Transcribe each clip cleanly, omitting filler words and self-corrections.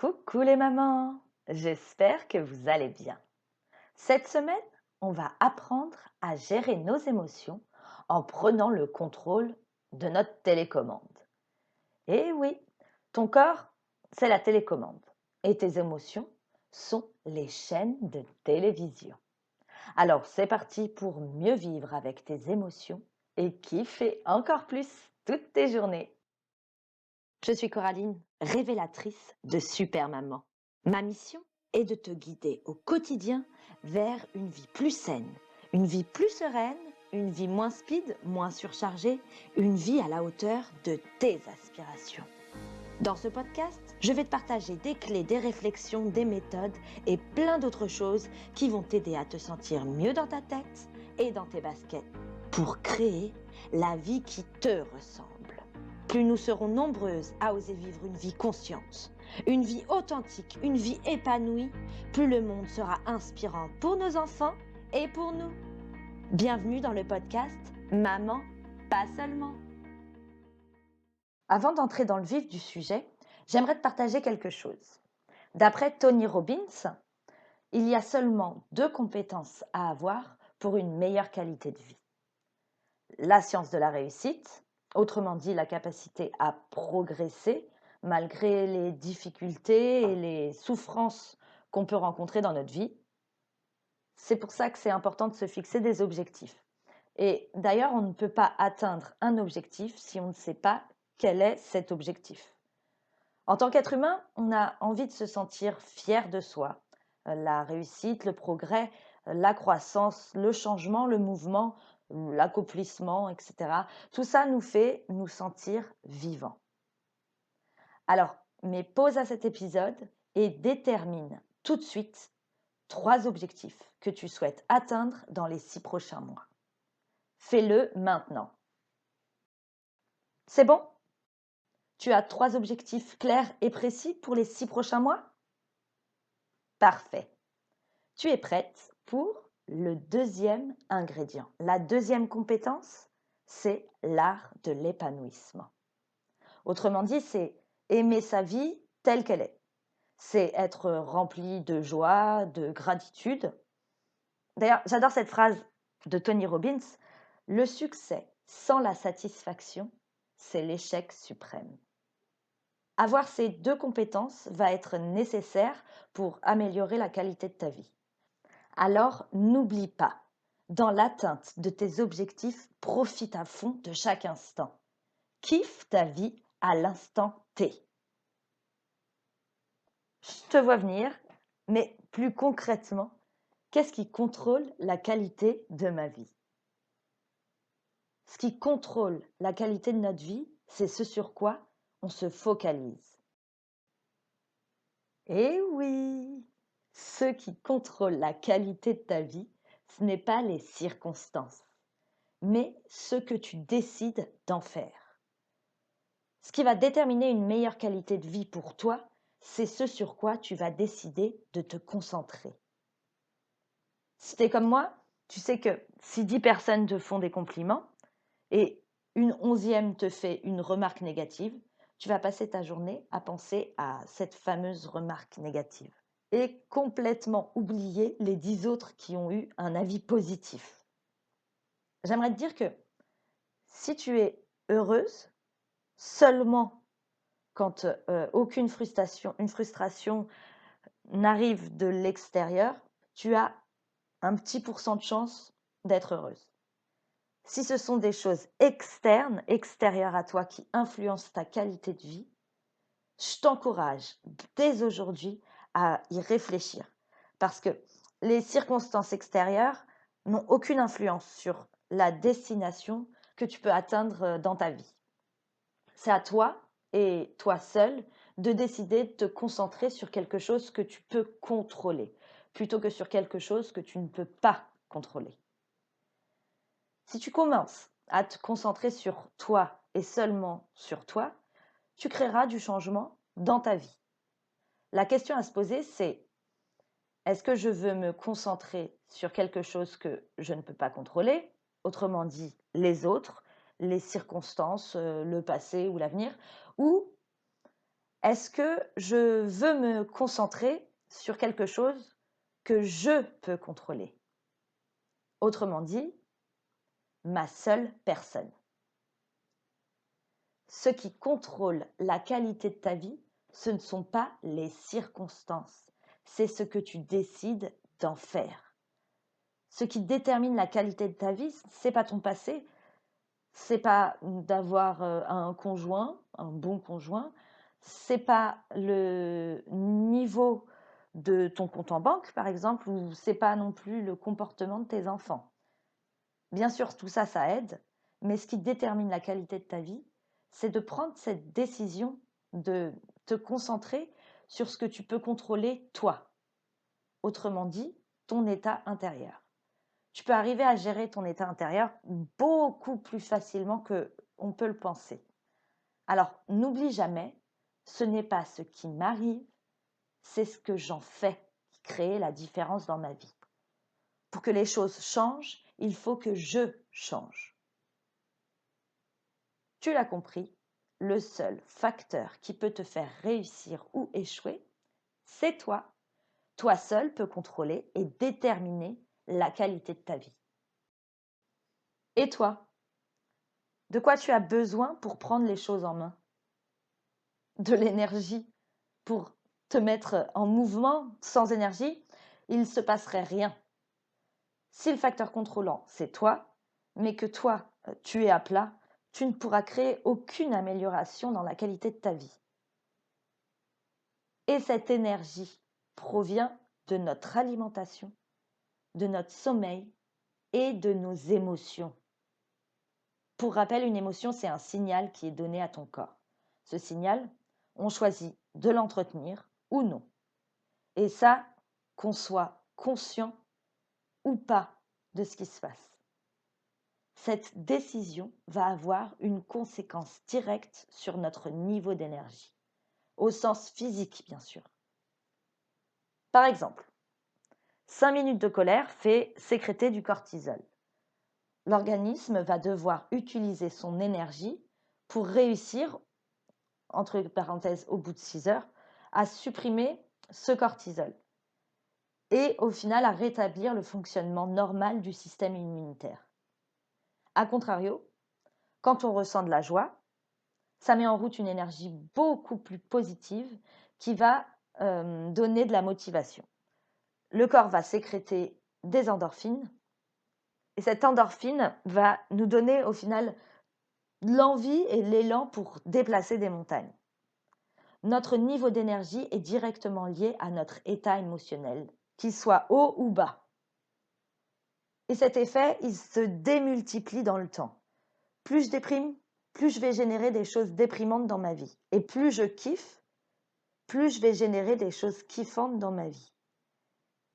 Coucou les mamans, j'espère que vous allez bien. Cette semaine, on va apprendre à gérer nos émotions en prenant le contrôle de notre télécommande. Et oui, ton corps, c'est la télécommande et tes émotions sont les chaînes de télévision. Alors c'est parti pour mieux vivre avec tes émotions et kiffer encore plus toutes tes journées. Je suis Coraline, révélatrice de Super Maman. Ma mission est de te guider au quotidien vers une vie plus saine, une vie plus sereine, une vie moins speed, moins surchargée, une vie à la hauteur de tes aspirations. Dans ce podcast, je vais te partager des clés, des réflexions, des méthodes et plein d'autres choses qui vont t'aider à te sentir mieux dans ta tête et dans tes baskets pour créer la vie qui te ressemble. Plus nous serons nombreuses à oser vivre une vie consciente, une vie authentique, une vie épanouie, plus le monde sera inspirant pour nos enfants et pour nous. Bienvenue dans le podcast Maman, pas seulement. Avant d'entrer dans le vif du sujet, j'aimerais te partager quelque chose. D'après Tony Robbins, il y a seulement 2 compétences à avoir pour une meilleure qualité de vie. La science de la réussite, autrement dit la capacité à progresser malgré les difficultés et les souffrances qu'on peut rencontrer dans notre vie. C'est pour ça que c'est important de se fixer des objectifs. Et d'ailleurs, on ne peut pas atteindre un objectif si on ne sait pas quel est cet objectif. En tant qu'être humain, on a envie de se sentir fier de soi. La réussite, le progrès, la croissance, le changement, le mouvement, l'accomplissement, etc. Tout ça nous fait nous sentir vivants. Alors, mets pause à cet épisode et détermine tout de suite 3 objectifs que tu souhaites atteindre dans les 6 prochains mois. Fais-le maintenant. C'est bon? Tu as 3 objectifs clairs et précis pour les 6 prochains mois? Parfait. Tu es prête pour le deuxième ingrédient. La deuxième compétence, c'est l'art de l'épanouissement. Autrement dit, c'est aimer sa vie telle qu'elle est. C'est être rempli de joie, de gratitude. D'ailleurs, j'adore cette phrase de Tony Robbins. Le succès sans la satisfaction, c'est l'échec suprême. Avoir ces 2 compétences va être nécessaire pour améliorer la qualité de ta vie. Alors, n'oublie pas, dans l'atteinte de tes objectifs, profite à fond de chaque instant. Kiffe ta vie à l'instant T. Je te vois venir, mais plus concrètement, qu'est-ce qui contrôle la qualité de ma vie? Ce qui contrôle la qualité de notre vie, c'est ce sur quoi on se focalise. Eh oui, ce qui contrôle la qualité de ta vie, ce n'est pas les circonstances, mais ce que tu décides d'en faire. Ce qui va déterminer une meilleure qualité de vie pour toi, c'est ce sur quoi tu vas décider de te concentrer. Si tu es comme moi, tu sais que si 10 personnes te font des compliments et une 11e te fait une remarque négative, tu vas passer ta journée à penser à cette fameuse remarque négative et complètement oublier les 10 autres qui ont eu un avis positif. J'aimerais te dire que si tu es heureuse seulement quand aucune frustration n'arrive de l'extérieur, tu as un petit pourcent de chance d'être heureuse. Si ce sont des choses externes, extérieures à toi, qui influencent ta qualité de vie, je t'encourage dès aujourd'hui à y réfléchir. Parce que les circonstances extérieures n'ont aucune influence sur la destination que tu peux atteindre dans ta vie. C'est à toi et toi seul de décider de te concentrer sur quelque chose que tu peux contrôler, plutôt que sur quelque chose que tu ne peux pas contrôler. Si tu commences à te concentrer sur toi et seulement sur toi, tu créeras du changement dans ta vie. La question à se poser, c'est est-ce que je veux me concentrer sur quelque chose que je ne peux pas contrôler, autrement dit les autres, les circonstances, le passé ou l'avenir, ou Est-ce que je veux me concentrer sur quelque chose que je peux contrôler? Autrement dit, ma seule personne. Ce qui contrôle la qualité de ta vie, ce ne sont pas les circonstances, c'est ce que tu décides d'en faire. Ce qui détermine la qualité de ta vie, c'est pas ton passé, c'est pas d'avoir un conjoint, un bon conjoint, c'est pas le niveau de ton compte en banque, par exemple, ou c'est pas non plus le comportement de tes enfants. Bien sûr, tout ça, ça aide, mais ce qui détermine la qualité de ta vie, c'est de prendre cette décision de te concentrer sur ce que tu peux contrôler toi. Autrement dit, ton état intérieur. Tu peux arriver à gérer ton état intérieur beaucoup plus facilement que on peut le penser. Alors, n'oublie jamais, ce n'est pas ce qui m'arrive, c'est ce que j'en fais qui crée la différence dans ma vie. Pour que les choses changent, il faut que je change. Tu l'as compris, le seul facteur qui peut te faire réussir ou échouer, c'est toi. Toi seul peux contrôler et déterminer la qualité de ta vie. Et toi, de quoi tu as besoin pour prendre les choses en main? De l'énergie pour te mettre en mouvement. Sans énergie, il ne se passerait rien. Si le facteur contrôlant, c'est toi, mais que toi, tu es à plat, tu ne pourras créer aucune amélioration dans la qualité de ta vie. Et cette énergie provient de notre alimentation, de notre sommeil et de nos émotions. Pour rappel, une émotion, c'est un signal qui est donné à ton corps. Ce signal, on choisit de l'entretenir ou non. Et ça, qu'on soit conscient ou pas de ce qui se passe. Cette décision va avoir une conséquence directe sur notre niveau d'énergie, au sens physique bien sûr. Par exemple, 5 minutes de colère fait sécréter du cortisol. L'organisme va devoir utiliser son énergie pour réussir, entre parenthèses au bout de 6 heures, à supprimer ce cortisol et au final à rétablir le fonctionnement normal du système immunitaire. A contrario, quand on ressent de la joie, ça met en route une énergie beaucoup plus positive qui va donner de la motivation. Le corps va sécréter des endorphines et cette endorphine va nous donner au final l'envie et l'élan pour déplacer des montagnes. Notre niveau d'énergie est directement lié à notre état émotionnel, qu'il soit haut ou bas. Et cet effet, il se démultiplie dans le temps. Plus je déprime, plus je vais générer des choses déprimantes dans ma vie. Et plus je kiffe, plus je vais générer des choses kiffantes dans ma vie.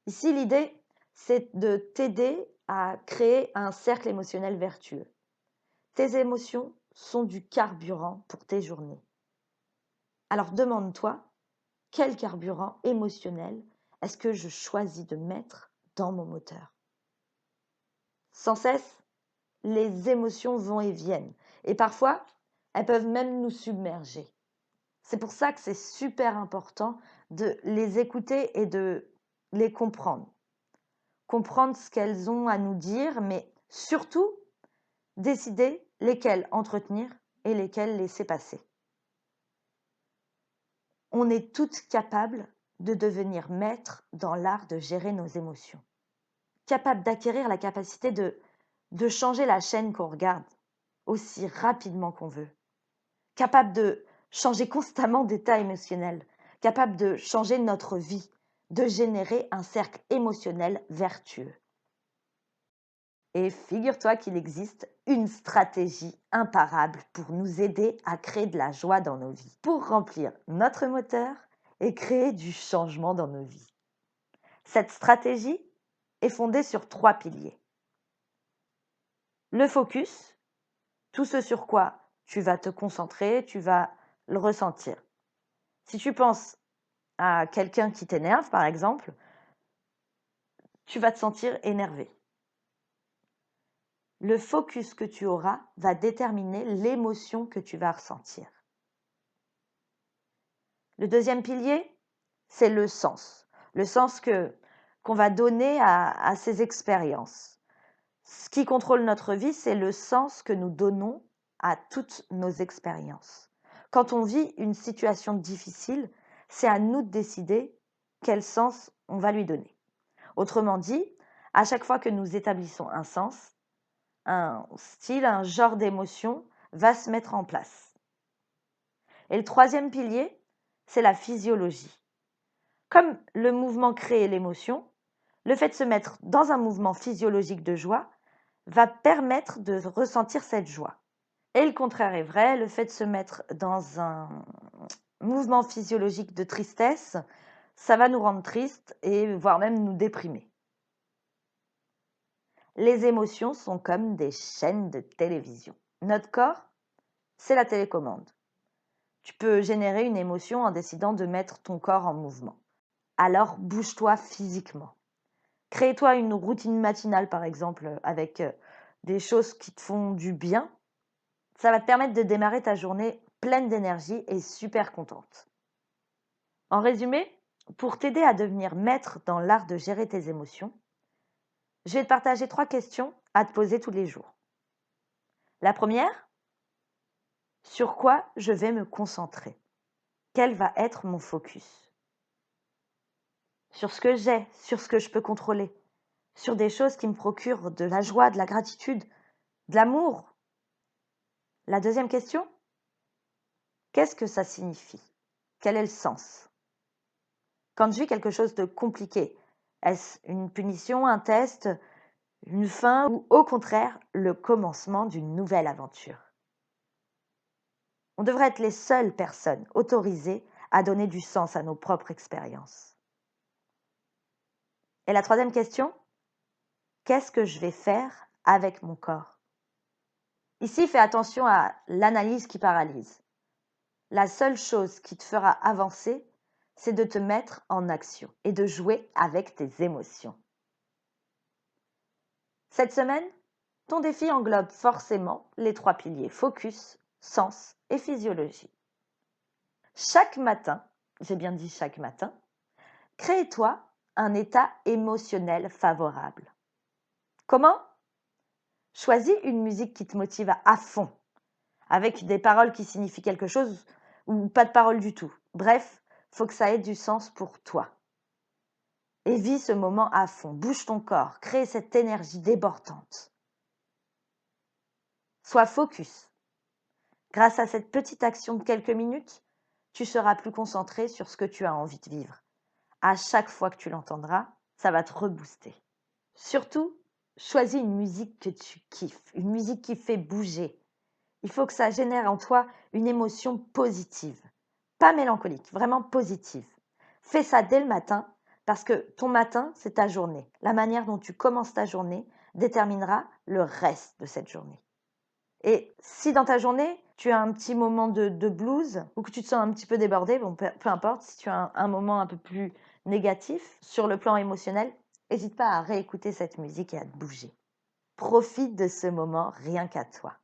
Ici, l'idée, c'est de t'aider à créer un cercle émotionnel vertueux. Tes émotions sont du carburant pour tes journées. Alors demande-toi, quel carburant émotionnel est-ce que je choisis de mettre dans mon moteur? Sans cesse, les émotions vont et viennent. Et parfois, elles peuvent même nous submerger. C'est pour ça que c'est super important de les écouter et de les comprendre. Comprendre ce qu'elles ont à nous dire, mais surtout décider lesquelles entretenir et lesquelles laisser passer. On est toutes capables de devenir maîtres dans l'art de gérer nos émotions. Capables d'acquérir la capacité de changer la chaîne qu'on regarde aussi rapidement qu'on veut. Capables de changer constamment d'état émotionnel. Capables de changer notre vie, de générer un cercle émotionnel vertueux. Et figure-toi qu'il existe une stratégie imparable pour nous aider à créer de la joie dans nos vies, pour remplir notre moteur et créer du changement dans nos vies. Cette stratégie est fondée sur 3 piliers. Le focus, tout ce sur quoi tu vas te concentrer, tu vas le ressentir. Si tu penses à quelqu'un qui t'énerve, par exemple, tu vas te sentir énervé. Le focus que tu auras va déterminer l'émotion que tu vas ressentir. Le deuxième pilier, c'est le sens. Le sens qu'on va donner à ces expériences. Ce qui contrôle notre vie, c'est le sens que nous donnons à toutes nos expériences. Quand on vit une situation difficile, c'est à nous de décider quel sens on va lui donner. Autrement dit, à chaque fois que nous établissons un sens, un style, un genre d'émotion va se mettre en place. Et le troisième pilier, c'est la physiologie. Comme le mouvement crée l'émotion, le fait de se mettre dans un mouvement physiologique de joie va permettre de ressentir cette joie. Et le contraire est vrai, le fait de se mettre dans un mouvement physiologique de tristesse, ça va nous rendre tristes et voire même nous déprimer. Les émotions sont comme des chaînes de télévision. Notre corps, c'est la télécommande. Tu peux générer une émotion en décidant de mettre ton corps en mouvement. Alors bouge-toi physiquement. Crée-toi une routine matinale, par exemple, avec des choses qui te font du bien. Ça va te permettre de démarrer ta journée pleine d'énergie et super contente. En résumé, pour t'aider à devenir maître dans l'art de gérer tes émotions, je vais te partager 3 questions à te poser tous les jours. La première, sur quoi je vais me concentrer? Quel va être mon focus? Sur ce que j'ai, sur ce que je peux contrôler, sur des choses qui me procurent de la joie, de la gratitude, de l'amour. La deuxième question, qu'est-ce que ça signifie? Quel est le sens? Quand je vis quelque chose de compliqué, est-ce une punition, un test, une fin ou au contraire le commencement d'une nouvelle aventure? On devrait être les seules personnes autorisées à donner du sens à nos propres expériences. Et la troisième question, qu'est-ce que je vais faire avec mon corps? Ici, fais attention à l'analyse qui paralyse. La seule chose qui te fera avancer, c'est de te mettre en action et de jouer avec tes émotions. Cette semaine, ton défi englobe forcément les 3 piliers focus, sens et physiologie. Chaque matin, j'ai bien dit chaque matin, crée-toi un état émotionnel favorable. Comment? Choisis une musique qui te motive à fond, avec des paroles qui signifient quelque chose ou pas de paroles du tout. Bref, faut que ça ait du sens pour toi. Et vis ce moment à fond, bouge ton corps, crée cette énergie débordante. Sois focus. Grâce à cette petite action de quelques minutes, tu seras plus concentré sur ce que tu as envie de vivre. À chaque fois que tu l'entendras, ça va te rebooster. Surtout, choisis une musique que tu kiffes, une musique qui fait bouger. Il faut que ça génère en toi une émotion positive, pas mélancolique, vraiment positive. Fais ça dès le matin parce que ton matin, c'est ta journée. La manière dont tu commences ta journée déterminera le reste de cette journée. Et si dans ta journée, tu as un petit moment de blues ou que tu te sens un petit peu débordé, bon, peu importe, si tu as un moment un peu plus négatif sur le plan émotionnel, n'hésite pas à réécouter cette musique et à te bouger. Profite de ce moment rien qu'à toi.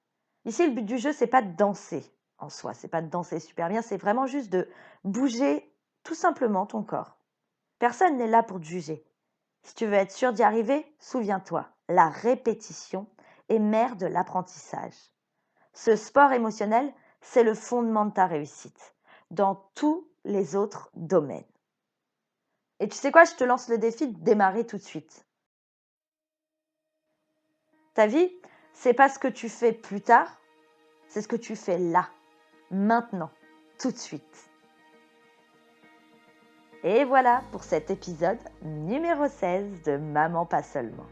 Ici, le but du jeu, c'est pas de danser en soi, c'est pas de danser super bien, c'est vraiment juste de bouger tout simplement ton corps. Personne n'est là pour te juger. Si tu veux être sûr d'y arriver, souviens-toi, la répétition est mère de l'apprentissage. Ce sport émotionnel, c'est le fondement de ta réussite dans tous les autres domaines. Et tu sais quoi, je te lance le défi de démarrer tout de suite. Ta vie, c'est pas ce que tu fais plus tard, c'est ce que tu fais là, maintenant, tout de suite. Et voilà pour cet épisode numéro 16 de Maman pas seulement.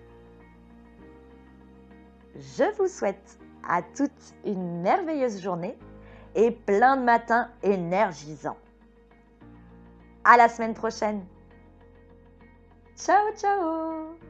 Je vous souhaite à toutes une merveilleuse journée et plein de matins énergisants. À la semaine prochaine. Ciao, ciao!